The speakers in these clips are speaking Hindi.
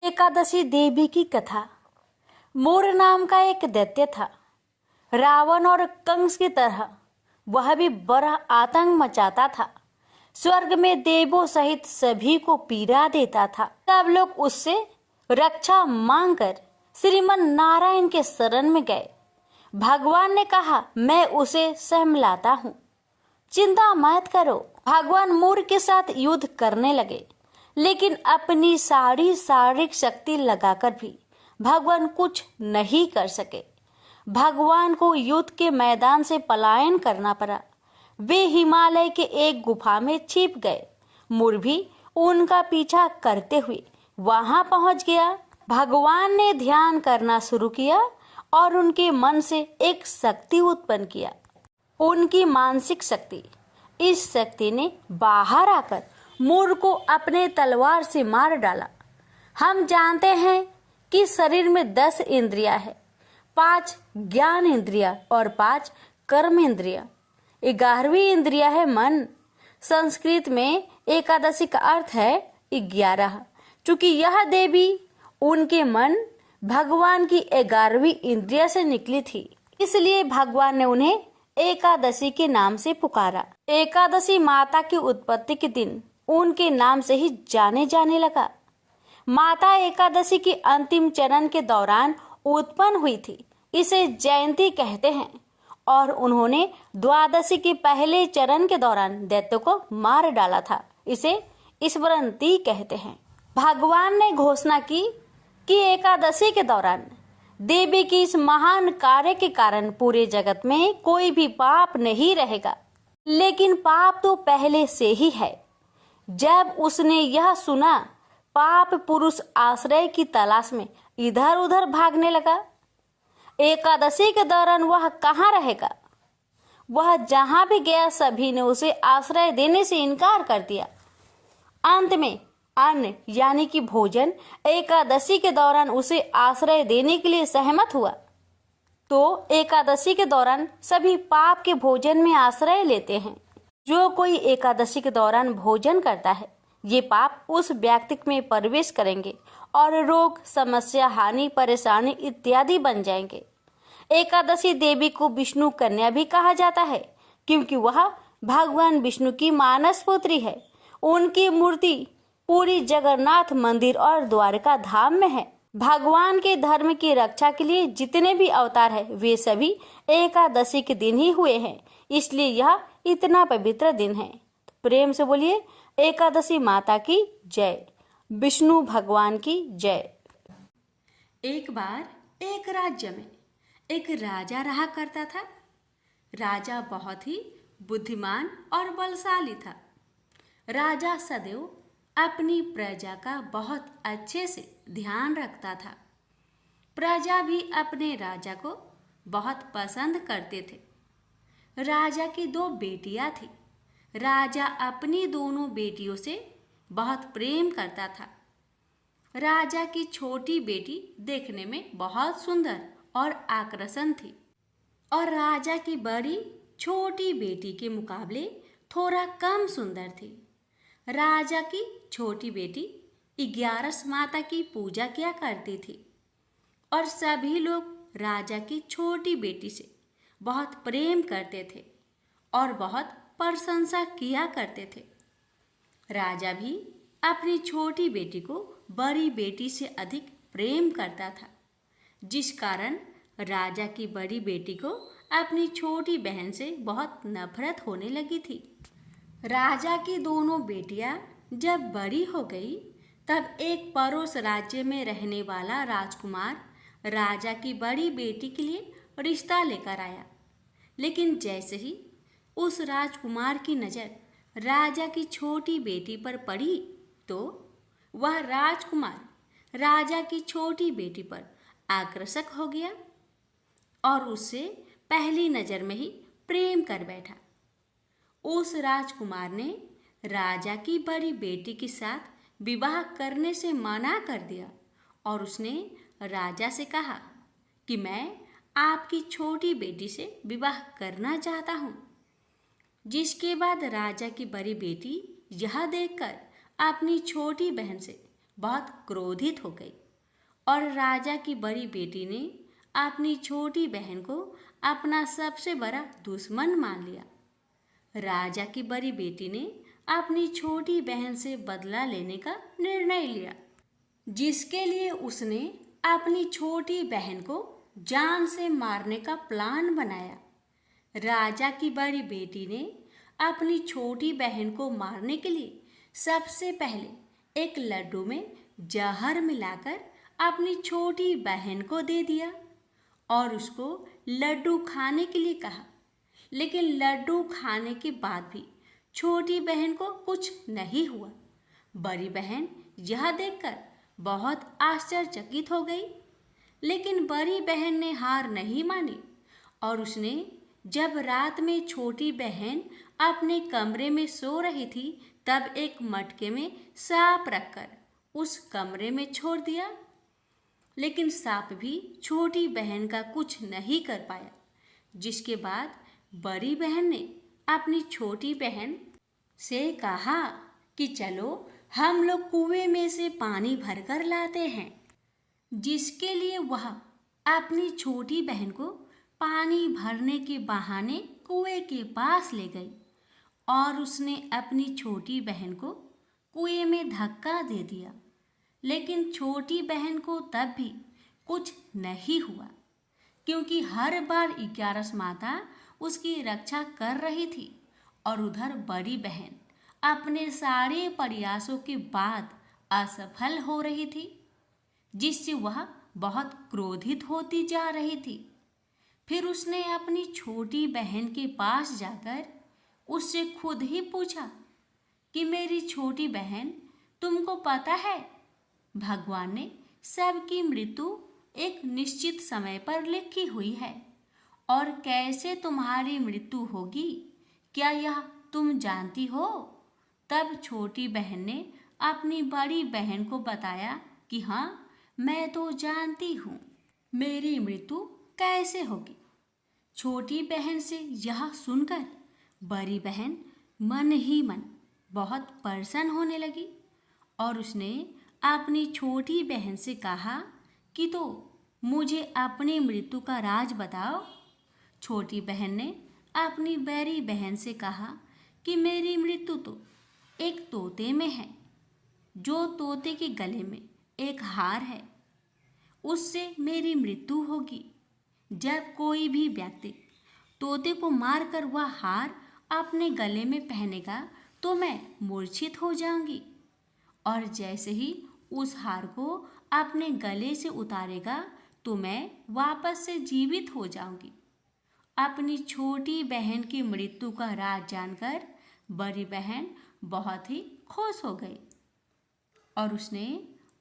एकादशी देवी की कथा। मूर नाम का एक दैत्य था। रावण और कंस की तरह वह भी बड़ा आतंक मचाता था। स्वर्ग में देवों सहित सभी को पीड़ा देता था। सब लोग उससे रक्षा मांगकर श्रीमन नारायण के शरण में गए। भगवान ने कहा, मैं उसे सहमलाता हूँ, चिंता मत करो। भगवान मूर के साथ युद्ध करने लगे, लेकिन अपनी सारी शारीरिक शक्ति लगाकर भी भगवान कुछ नहीं कर सके। भगवान को युद्ध के मैदान से पलायन करना पड़ा। वे हिमालय के एक गुफा में छिप गए। मूर भी उनका पीछा करते हुए वहां पहुंच गया। भगवान ने ध्यान करना शुरू किया और उनके मन से एक शक्ति उत्पन्न किया, उनकी मानसिक शक्ति। इस शक्ति ने बाहर आकर मूर को अपने तलवार से मार डाला। हम जानते हैं कि शरीर में 10 इंद्रियां है, 5 ज्ञान इंद्रियां और 5 कर्म इंद्रियां। 11वीं इंद्रिया है मन। संस्कृत में एकादशी का अर्थ है 11। चूंकि यह देवी, उनके मन भगवान की 11वीं इंद्रिया से निकली थी, इसलिए भगवान ने उन्हें एकादशी के नाम से पुकारा। एकादशी माता की उत्पत्ति के दिन उनके नाम से ही जाने जाने लगा। माता एकादशी की अंतिम चरण के दौरान उत्पन्न हुई थी, इसे जयंती कहते हैं। और उन्होंने द्वादशी के पहले चरण के दौरान दैत्य को मार डाला था, इसे स्मृति कहते हैं। भगवान ने घोषणा की कि एकादशी के दौरान देवी की इस महान कार्य के कारण पूरे जगत में कोई भी पाप नहीं रहेगा। लेकिन पाप तो पहले से ही है। जब उसने यह सुना, पाप पुरुष आश्रय की तलाश में इधर उधर भागने लगा। एकादशी के दौरान वह कहाँ रहेगा? वह जहां भी गया, सभी ने उसे आश्रय देने से इनकार कर दिया। अंत में अन्न यानी कि भोजन एकादशी के दौरान उसे आश्रय देने के लिए सहमत हुआ। तो एकादशी के दौरान सभी पाप के भोजन में आश्रय लेते हैं। जो कोई एकादशी के दौरान भोजन करता है, ये पाप उस व्यक्ति में प्रवेश करेंगे और रोग, समस्या, हानि, परेशानी इत्यादि बन जाएंगे। एकादशी देवी को विष्णु कन्या भी कहा जाता है, क्योंकि वह भगवान विष्णु की मानस पुत्री है। उनकी मूर्ति पूरी जगन्नाथ मंदिर और द्वारका धाम में है। भगवान के धर्म की रक्षा के लिए जितने भी अवतार है, वे सभी एकादशी के दिन ही हुए हैं, इसलिए यह इतना पवित्र दिन है। तो प्रेम से बोलिए, एकादशी माता की जय, विष्णु भगवान की जय। एक बार एक राज्य में एक राजा रहा करता था। राजा बहुत ही बुद्धिमान और बलशाली था। राजा सदैव अपनी प्रजा का बहुत अच्छे से ध्यान रखता था। प्रजा भी अपने राजा को बहुत पसंद करते थे। राजा की 2 बेटियां थी। राजा अपनी दोनों बेटियों से बहुत प्रेम करता था। राजा की छोटी बेटी देखने में बहुत सुंदर और आकर्षण थी, और राजा की बड़ी छोटी बेटी के मुकाबले थोड़ा कम सुंदर थी। राजा की छोटी बेटी 11 माता की पूजा किया करती थी, और सभी लोग राजा की छोटी बेटी से बहुत प्रेम करते थे और बहुत प्रशंसा किया करते थे। राजा भी अपनी छोटी बेटी को बड़ी बेटी से अधिक प्रेम करता था, जिस कारण राजा की बड़ी बेटी को अपनी छोटी बहन से बहुत नफरत होने लगी थी। राजा की दोनों बेटियां जब बड़ी हो गई, तब एक पड़ोस राज्य में रहने वाला राजकुमार राजा की बड़ी बेटी के लिए रिश्ता लेकर आया। लेकिन जैसे ही उस राजकुमार की नज़र राजा की छोटी बेटी पर पड़ी, तो वह राजकुमार राजा की छोटी बेटी पर आकर्षक हो गया और उससे पहली नज़र में ही प्रेम कर बैठा। उस राजकुमार ने राजा की बड़ी बेटी के साथ विवाह करने से मना कर दिया और उसने राजा से कहा कि मैं आपकी छोटी बेटी से विवाह करना चाहता हूँ। जिसके बाद राजा की बड़ी बेटी यह देखकर अपनी छोटी बहन से बहुत क्रोधित हो गई और राजा की बड़ी बेटी ने अपनी छोटी बहन को अपना सबसे बड़ा दुश्मन मान लिया। राजा की बड़ी बेटी ने अपनी छोटी बहन से बदला लेने का निर्णय लिया, जिसके लिए उसने अपनी छोटी बहन को जान से मारने का प्लान बनाया। राजा की बड़ी बेटी ने अपनी छोटी बहन को मारने के लिए सबसे पहले एक लड्डू में जहर मिलाकर अपनी छोटी बहन को दे दिया और उसको लड्डू खाने के लिए कहा। लेकिन लड्डू खाने के बाद भी छोटी बहन को कुछ नहीं हुआ। बड़ी बहन यह देखकर बहुत आश्चर्यचकित हो गई, लेकिन बड़ी बहन ने हार नहीं मानी और उसने जब रात में छोटी बहन अपने कमरे में सो रही थी तब एक मटके में सांप रखकर उस कमरे में छोड़ दिया। लेकिन सांप भी छोटी बहन का कुछ नहीं कर पाया, जिसके बाद बड़ी बहन ने अपनी छोटी बहन से कहा कि चलो हम लोग कुएं में से पानी भरकर लाते हैं, जिसके लिए वह अपनी छोटी बहन को पानी भरने के बहाने कुएं के पास ले गई और उसने अपनी छोटी बहन को कुएं में धक्का दे दिया। लेकिन छोटी बहन को तब भी कुछ नहीं हुआ, क्योंकि हर बार 11 माता उसकी रक्षा कर रही थी और उधर बड़ी बहन अपने सारे प्रयासों के बाद असफल हो रही थी, जिससे वह बहुत क्रोधित होती जा रही थी। फिर उसने अपनी छोटी बहन के पास जाकर उससे खुद ही पूछा कि मेरी छोटी बहन, तुमको पता है भगवान ने सबकी मृत्यु एक निश्चित समय पर लिखी हुई है और कैसे तुम्हारी मृत्यु होगी, क्या यह तुम जानती हो? तब छोटी बहन ने अपनी बड़ी बहन को बताया कि हाँ, मैं तो जानती हूँ मेरी मृत्यु कैसे होगी। छोटी बहन से यह सुनकर बड़ी बहन मन ही मन बहुत प्रसन्न होने लगी और उसने अपनी छोटी बहन से कहा कि तो मुझे अपनी मृत्यु का राज बताओ। छोटी बहन ने अपनी बड़ी बहन से कहा कि मेरी मृत्यु तो एक तोते में है, जो तोते के गले में एक हार है, उससे मेरी मृत्यु होगी। जब कोई भी व्यक्ति तोते को मारकर वह हार अपने गले में पहनेगा तो मैं मूर्छित हो जाऊंगी, और जैसे ही उस हार को अपने गले से उतारेगा तो मैं वापस से जीवित हो जाऊंगी। अपनी छोटी बहन की मृत्यु का राज जानकर बड़ी बहन बहुत ही खुश हो गई और उसने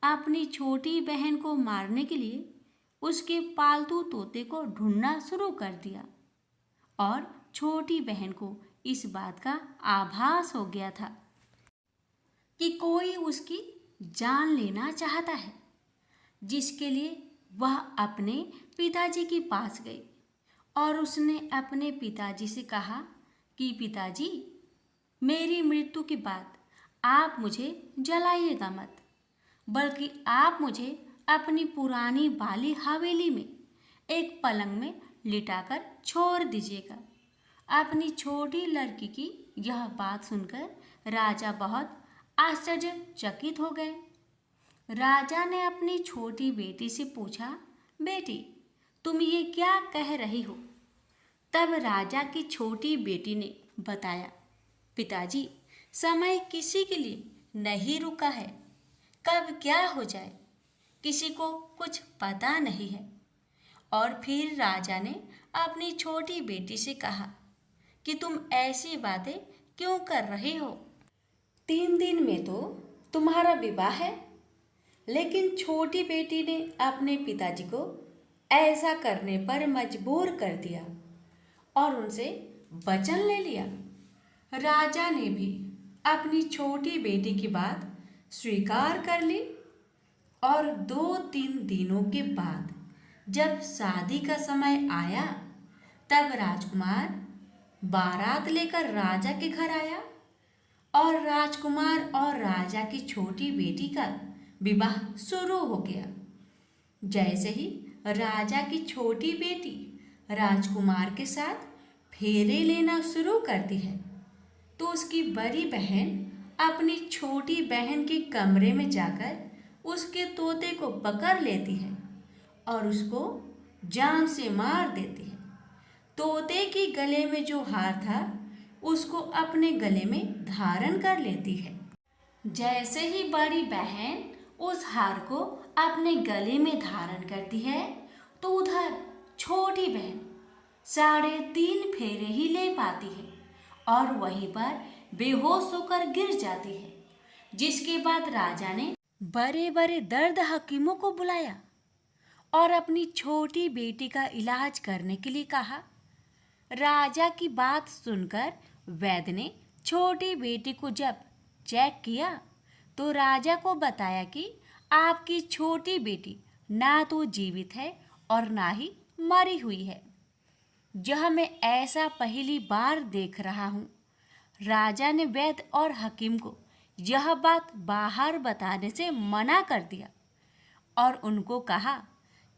अपनी छोटी बहन को मारने के लिए उसके पालतू तोते को ढूंढना शुरू कर दिया और छोटी बहन को इस बात का आभास हो गया था कि कोई उसकी जान लेना चाहता है, जिसके लिए वह अपने पिताजी के पास गई और उसने अपने पिताजी से कहा कि पिताजी, मेरी मृत्यु के बाद आप मुझे जलाइएगा मत, बल्कि आप मुझे अपनी पुरानी वाली हवेली में एक पलंग में लिटाकर छोड़ दीजिएगा। अपनी छोटी लड़की की यह बात सुनकर राजा बहुत आश्चर्यचकित हो गए। राजा ने अपनी छोटी बेटी से पूछा, बेटी, तुम ये क्या कह रही हो? तब राजा की छोटी बेटी ने बताया, पिताजी, समय किसी के लिए नहीं रुका है, कब क्या हो जाए किसी को कुछ पता नहीं है। और फिर राजा ने अपनी छोटी बेटी से कहा कि तुम ऐसी बातें क्यों कर रही हो? 3 दिन में तो तुम्हारा विवाह है। लेकिन छोटी बेटी ने अपने पिताजी को ऐसा करने पर मजबूर कर दिया और उनसे वचन ले लिया। राजा ने भी अपनी छोटी बेटी की बात स्वीकार कर ली और 2-3 दिनों के बाद जब शादी का समय आया तब राजकुमार बारात लेकर राजा के घर आया और राजकुमार और राजा की छोटी बेटी का विवाह शुरू हो गया। जैसे ही राजा की छोटी बेटी राजकुमार के साथ फेरे लेना शुरू करती है, तो उसकी बड़ी बहन अपनी छोटी बहन के कमरे में जाकर उसके तोते को पकड़ लेती है और उसको जान से मार देती है। तोते के गले में जो हार था उसको अपने गले में धारण कर लेती है। जैसे ही बड़ी बहन उस हार को अपने गले में धारण करती है, तो उधर छोटी बहन 3.5 फेरे ही ले पाती है और वहीं पर बेहोश होकर गिर जाती है। जिसके बाद राजा ने बड़े बड़े दर्द हकीमों को बुलाया और अपनी छोटी बेटी का इलाज करने के लिए कहा। राजा की बात सुनकर वैद्य ने छोटी बेटी को जब चेक किया, तो राजा को बताया कि आपकी छोटी बेटी ना तो जीवित है और ना ही मरी हुई है। यह मैं ऐसा पहली बार देख रहा हूँ। राजा ने वैद्य और हकीम को यह बात बाहर बताने से मना कर दिया और उनको कहा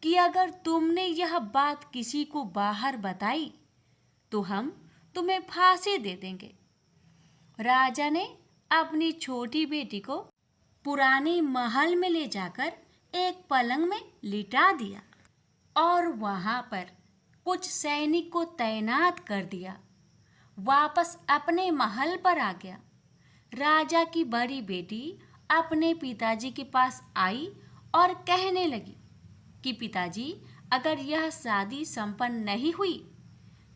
कि अगर तुमने यह बात किसी को बाहर बताई तो हम तुम्हें फांसी दे देंगे। राजा ने अपनी छोटी बेटी को पुराने महल में ले जाकर एक पलंग में लिटा दिया और वहां पर कुछ सैनिक को तैनात कर दिया। वापस अपने महल पर आ गया। राजा की बड़ी बेटी अपने पिताजी के पास आई और कहने लगी कि पिताजी, अगर यह शादी संपन्न नहीं हुई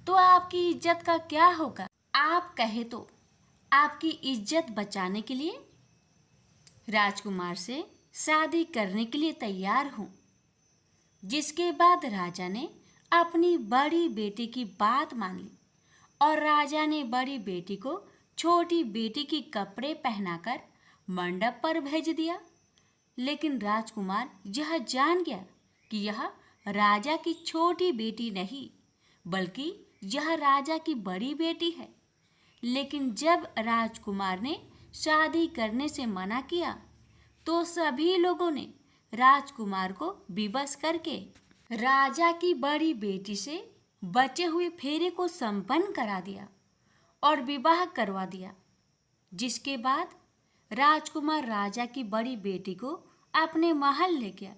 तो आपकी इज्जत का क्या होगा? आप कहे तो आपकी इज्जत बचाने के लिए राजकुमार से शादी करने के लिए तैयार हूँ। जिसके बाद राजा ने अपनी बड़ी बेटी की बात मान ली और राजा ने बड़ी बेटी को छोटी बेटी की कपड़े पहनाकर मंडप पर भेज दिया। लेकिन राजकुमार यह जान गया कि यह राजा की छोटी बेटी नहीं, बल्कि यह राजा की बड़ी बेटी है। लेकिन जब राजकुमार ने शादी करने से मना किया, तो सभी लोगों ने राजकुमार को विवश करके राजा की बड़ी बेटी से बचे हुए फेरे को संपन्न करा दिया और विवाह करवा दिया। जिसके बाद राजकुमार राजा की बड़ी बेटी को अपने महल ले गया।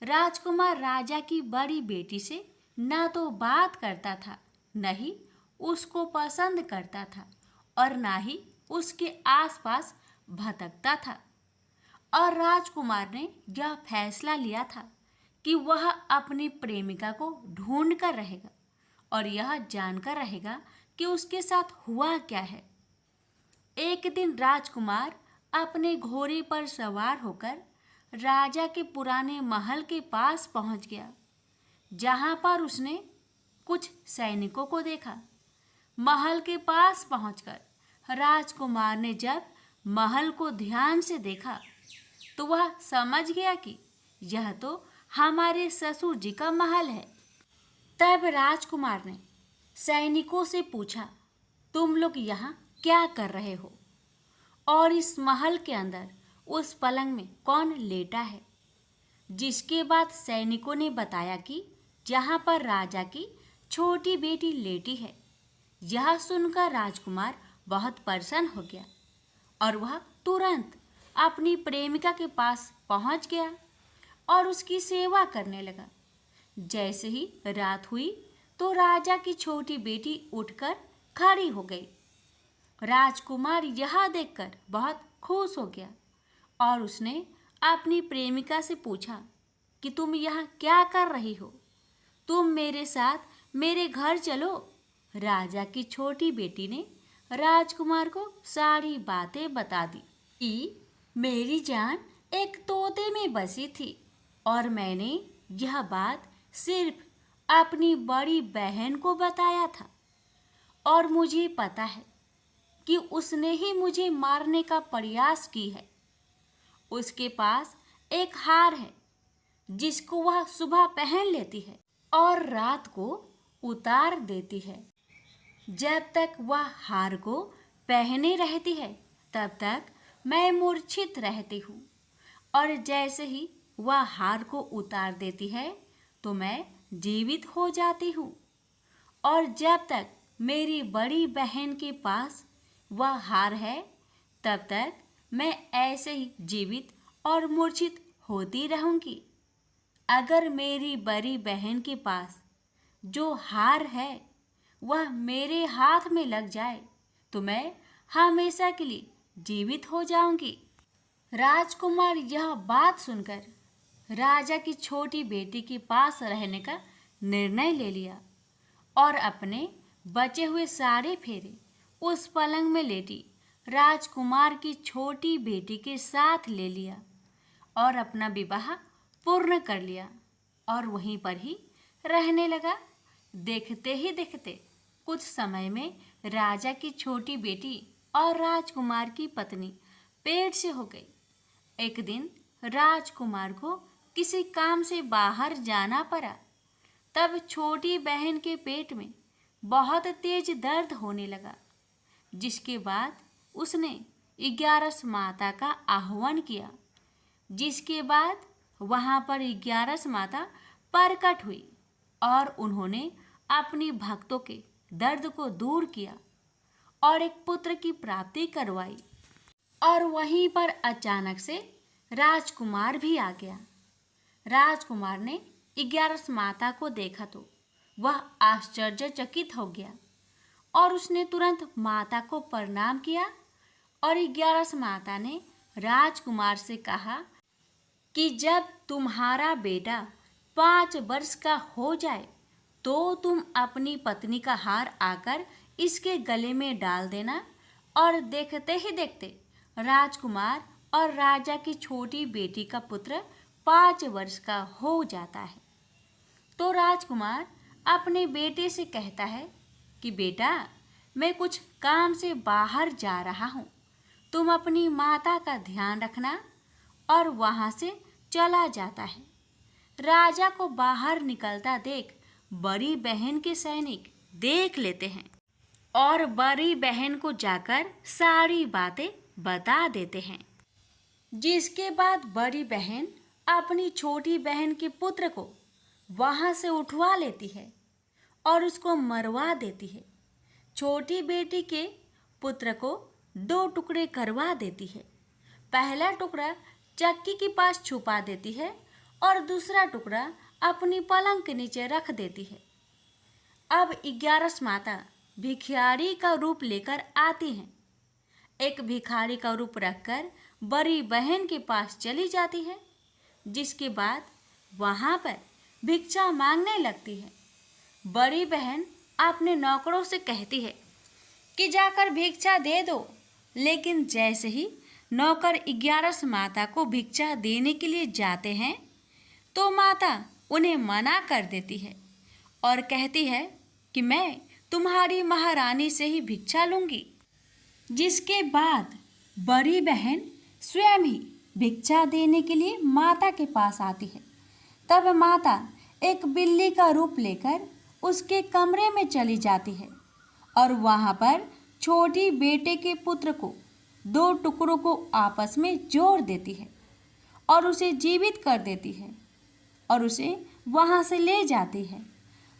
राजकुमार राजा की बड़ी बेटी से ना तो बात करता था, न ही उसको पसंद करता था और ना ही उसके आसपास भटकता था। और राजकुमार ने यह फैसला लिया था कि वह अपनी प्रेमिका को ढूंढ कर रहेगा और यह जानकर रहेगा कि उसके साथ हुआ क्या है। एक दिन राजकुमार अपने घोड़े पर सवार होकर राजा के पुराने महल के पास पहुंच गया, जहां पर उसने कुछ सैनिकों को देखा। महल के पास पहुंचकर राजकुमार ने जब महल को ध्यान से देखा, तो वह समझ गया कि यह तो हमारे ससुर जी का महल है। तब राजकुमार ने सैनिकों से पूछा, तुम लोग यहाँ क्या कर रहे हो और इस महल के अंदर उस पलंग में कौन लेटा है? जिसके बाद सैनिकों ने बताया कि जहाँ पर राजा की छोटी बेटी लेटी है। यह सुनकर राजकुमार बहुत प्रसन्न हो गया और वह तुरंत अपनी प्रेमिका के पास पहुंच गया और उसकी सेवा करने लगा। जैसे ही रात हुई तो राजा की छोटी बेटी उठकर खड़ी हो गई। राजकुमार यह देखकर बहुत खुश हो गया और उसने अपनी प्रेमिका से पूछा कि तुम यहाँ क्या कर रही हो? तुम मेरे साथ मेरे घर चलो। राजा की छोटी बेटी ने राजकुमार को सारी बातें बता दी कि मेरी जान एक तोते में बसी थी और मैंने यह बात सिर्फ अपनी बड़ी बहन को बताया था और मुझे पता है कि उसने ही मुझे मारने का प्रयास की है। उसके पास एक हार है जिसको वह सुबह पहन लेती है और रात को उतार देती है। जब तक वह हार को पहने रहती है तब तक मैं मूर्छित रहती हूँ और जैसे ही वह हार को उतार देती है तो मैं जीवित हो जाती हूँ। और जब तक मेरी बड़ी बहन के पास वह हार है तब तक मैं ऐसे ही जीवित और मूर्छित होती रहूंगी। अगर मेरी बड़ी बहन के पास जो हार है वह मेरे हाथ में लग जाए तो मैं हमेशा के लिए जीवित हो जाऊंगी। राजकुमार यह बात सुनकर राजा की छोटी बेटी के पास रहने का निर्णय ले लिया और अपने बचे हुए सारे फेरे उस पलंग में लेटी राजकुमार की छोटी बेटी के साथ ले लिया और अपना विवाह पूर्ण कर लिया और वहीं पर ही रहने लगा। देखते ही देखते कुछ समय में राजा की छोटी बेटी और राजकुमार की पत्नी पेट से हो गई। एक दिन राजकुमार को किसी काम से बाहर जाना पड़ा। तब छोटी बहन के पेट में बहुत तेज दर्द होने लगा, जिसके बाद उसने 11 माता का आह्वान किया। जिसके बाद वहाँ पर 11 माता प्रकट हुई और उन्होंने अपनी भक्तों के दर्द को दूर किया और एक पुत्र की प्राप्ति करवाई। और वहीं पर अचानक से राजकुमार भी आ गया। राजकुमार ने 11 माता को देखा तो वह आश्चर्यचकित हो गया और उसने तुरंत माता को प्रणाम किया। और 11 माता ने राजकुमार से कहा कि जब तुम्हारा बेटा 5 वर्ष का हो जाए तो तुम अपनी पत्नी का हार आकर इसके गले में डाल देना। और देखते ही देखते राजकुमार और राजा की छोटी बेटी का पुत्र 5 वर्ष का हो जाता है। तो राजकुमार अपने बेटे से कहता है कि बेटा, मैं कुछ काम से बाहर जा रहा हूँ, तुम अपनी माता का ध्यान रखना। और वहाँ से चला जाता है। राजा को बाहर निकलता देख बड़ी बहन के सैनिक देख लेते हैं और बड़ी बहन को जाकर सारी बातें बता देते हैं। जिसके बाद बड़ी बहन अपनी छोटी बहन के पुत्र को वहाँ से उठवा लेती है और उसको मरवा देती है। छोटी बेटी के पुत्र को 2 टुकड़े करवा देती है। पहला टुकड़ा चक्की के पास छुपा देती है और दूसरा टुकड़ा अपनी पलंग के नीचे रख देती है। अब 11 माता भिखारी का रूप लेकर आती हैं। एक भिखारी का रूप रखकर बड़ी बहन के पास चली जाती है। जिसके बाद वहाँ पर भिक्षा मांगने लगती है। बड़ी बहन अपने नौकरों से कहती है कि जाकर भिक्षा दे दो। लेकिन जैसे ही नौकर 11 माता को भिक्षा देने के लिए जाते हैं तो माता उन्हें मना कर देती है और कहती है कि मैं तुम्हारी महारानी से ही भिक्षा लूँगी। जिसके बाद बड़ी बहन स्वयं ही भिक्षा देने के लिए माता के पास आती है। तब माता एक बिल्ली का रूप लेकर उसके कमरे में चली जाती है और वहाँ पर छोटी बेटे के पुत्र को 2 टुकड़ों को आपस में जोड़ देती है और उसे जीवित कर देती है और उसे वहाँ से ले जाती है।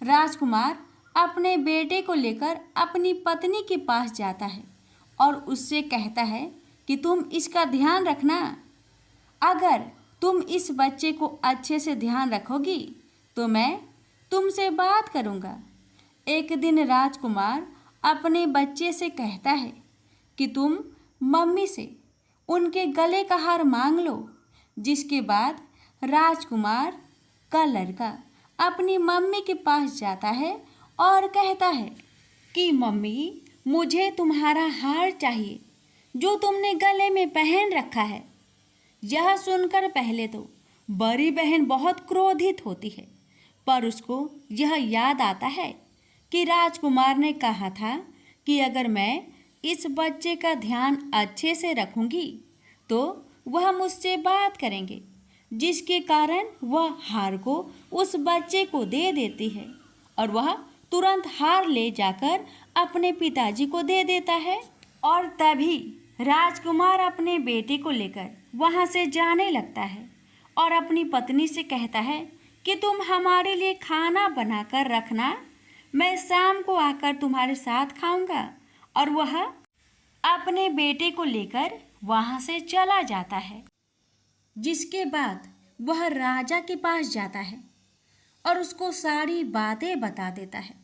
राजकुमार अपने बेटे को लेकर अपनी पत्नी के पास जाता है और उससे कहता है कि तुम इसका ध्यान रखना। अगर तुम इस बच्चे को अच्छे से ध्यान रखोगी तो मैं तुमसे बात करूँगा। एक दिन राजकुमार अपने बच्चे से कहता है कि तुम मम्मी से उनके गले का हार मांग लो। जिसके बाद राजकुमार का लड़का अपनी मम्मी के पास जाता है और कहता है कि मम्मी, मुझे तुम्हारा हार चाहिए जो तुमने गले में पहन रखा है। यह सुनकर पहले तो बड़ी बहन बहुत क्रोधित होती है, पर उसको यह याद आता है कि राजकुमार ने कहा था कि अगर मैं इस बच्चे का ध्यान अच्छे से रखूंगी तो वह मुझसे बात करेंगे। जिसके कारण वह हार को उस बच्चे को दे देती है और वह तुरंत हार ले जाकर अपने पिताजी को दे देता है। और तभी राजकुमार अपने बेटे को लेकर वहाँ से जाने लगता है और अपनी पत्नी से कहता है कि तुम हमारे लिए खाना बनाकर रखना, मैं शाम को आकर तुम्हारे साथ खाऊंगा। और वह अपने बेटे को लेकर वहाँ से चला जाता है। जिसके बाद वह राजा के पास जाता है और उसको सारी बातें बता देता है।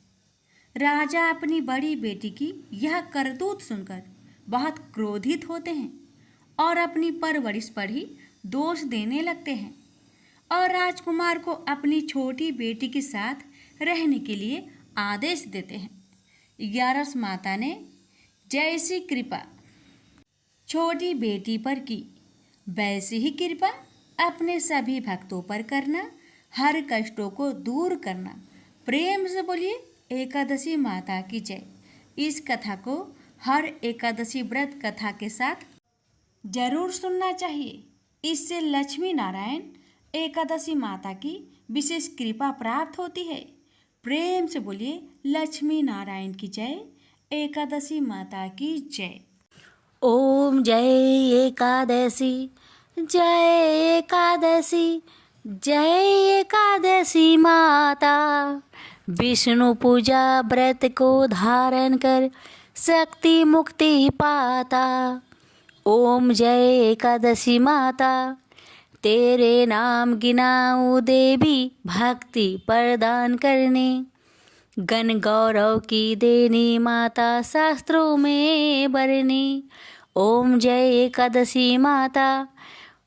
राजा अपनी बड़ी बेटी की यह करतूत सुनकर बहुत क्रोधित होते हैं और अपनी परवरिश पर ही दोष देने लगते हैं और राजकुमार को अपनी छोटी बेटी के साथ रहने के लिए आदेश देते हैं। 11 माता ने जैसी कृपा छोटी बेटी पर की, वैसी ही कृपा अपने सभी भक्तों पर करना, हर कष्टों को दूर करना। प्रेम से बोलिए एकादशी माता की जय। इस कथा को हर एकादशी व्रत कथा के साथ जरूर सुनना चाहिए। इससे लक्ष्मी नारायण एकादशी माता की विशेष कृपा प्राप्त होती है। प्रेम से बोलिए लक्ष्मी नारायण की जय, एकादशी माता की जय। ओम जय एकादशी, जय एकादशी, जय एकादशी माता। विष्णु पूजा व्रत को धारण कर शक्ति मुक्ति पाता। ओम जय एकादशी माता, तेरे नाम गिनाऊं देवी, भक्ति प्रदान करने। गण गौरव की देनी माता, शास्त्रों में बरनी। ओम जय एकादशी माता,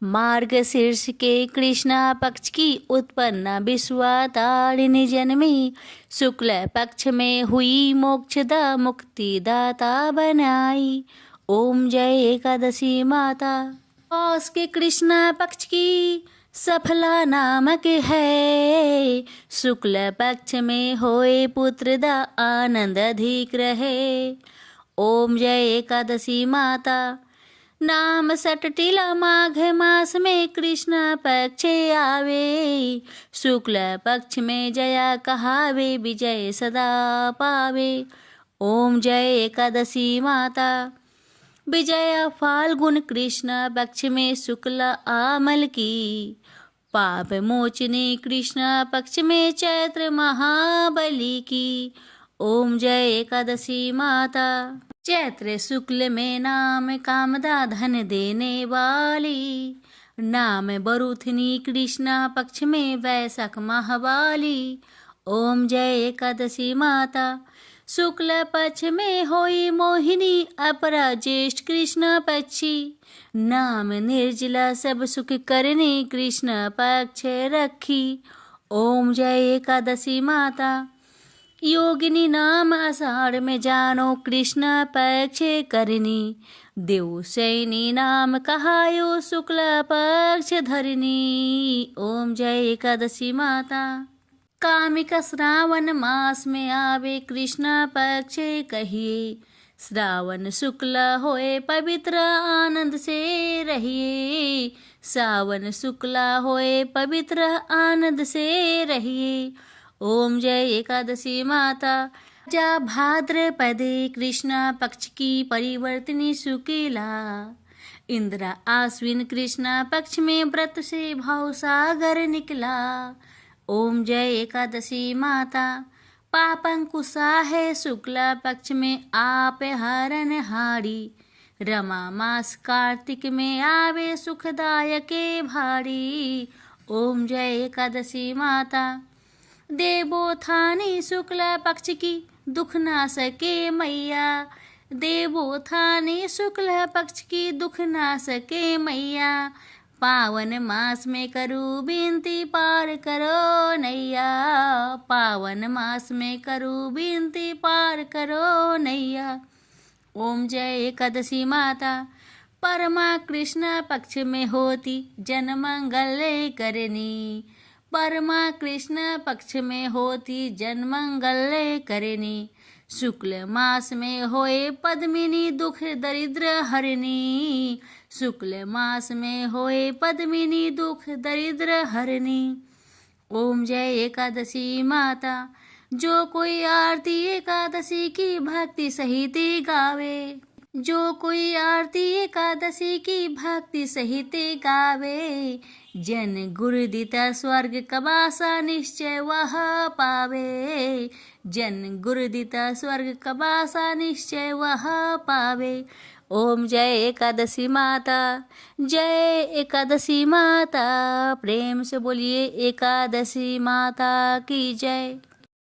मार्गशीर्ष के कृष्णा पक्ष की उत्पन्ना विश्वातारिणी जन्मी, शुक्ल पक्ष में हुई मोक्षदा मुक्तिदाता बनाई। ओम जय एकादशी माता, पौष के कृष्णा पक्ष की सफला नामक है, शुक्ल पक्ष में होए पुत्र दा आनंद अधिक रहे। ओम जय एकादशी माता, नाम सटटिला माघ मास में कृष्ण पक्ष आवे, शुक्ल पक्ष में जया कहावे, विजय सदा पावे। ओम जय एकादशी माता, विजया फाल्गुन कृष्ण पक्ष में शुक्ल आमल की, पाप मोचनी कृष्ण पक्ष में चैत्र महाबली की। ओम जय एकादशी माता, चैत्र शुक्ल में नाम कामदा धन देने वाली, नाम बरुथनी कृष्ण पक्ष में वैशाख महावाली। ओम जय एकादशी माता, शुक्ल पक्ष में होई मोहिनी, अपरा ज्येष्ठ कृष्ण पक्षी, नाम निर्जला सब सुख करने कृष्ण पक्ष रखी। ओम जय एकादशी माता, योगिनी नाम आषाढ़ में जानो कृष्ण पक्ष करनी, देव सैनी नाम कहायो शुक्ल पक्ष धरनी। ओम जय एकादशी माता, कामिक श्रावण मास में आवे कृष्ण पक्ष कहिए, श्रावण शुक्ल होए पवित्र आनंद से रहिए, सावन शुक्ल होए पवित्र आनंद से रहिए। ओम जय एकादशी माता, जा भाद्रपदे कृष्ण पक्ष की परिवर्तनी शुक्ला, इंद्रा आश्विन कृष्ण पक्ष में व्रत से भाव सागर निकला। ओम जय एकादशी माता, पापंकुशा है शुक्ला पक्ष में आप हरण हारी, रमा मास कार्तिक में आवे सुखदायक भारी। ओम जय एकादशी माता, देवोत्थानी शुक्ला पक्ष की दुख ना सके मैया, देवोत्थानी शुक्ला पक्ष की दुख ना सके मैया, पावन मास में करूँ विनती पार करो नैया, पावन मास में करूँ विनती पार करो नैया। ओम जय एकादशी माता, परमा कृष्ण पक्ष में होती जन मंगल करनी, परमा कृष्ण पक्ष में होती जन मंगल करनी, शुक्ल मास में होए पद्मिनी दुख दरिद्र हरनी, शुक्ल मास में होए पद्मिनी दुख दरिद्र हरनी। ओम जय एकादशी माता, जो कोई आरती एकादशी की भक्ति सहित गावे, जो कोई आरती एकादशी की भक्ति सहित गावे, जन गुरु दिता स्वर्ग कबासा निश्चय वह पावे। जन गुरु दिता स्वर्ग कबासा निश्चय वह पावे। ओम जय एकादशी माता, जय एकादशी माता। प्रेम से बोलिए एकादशी माता की जय।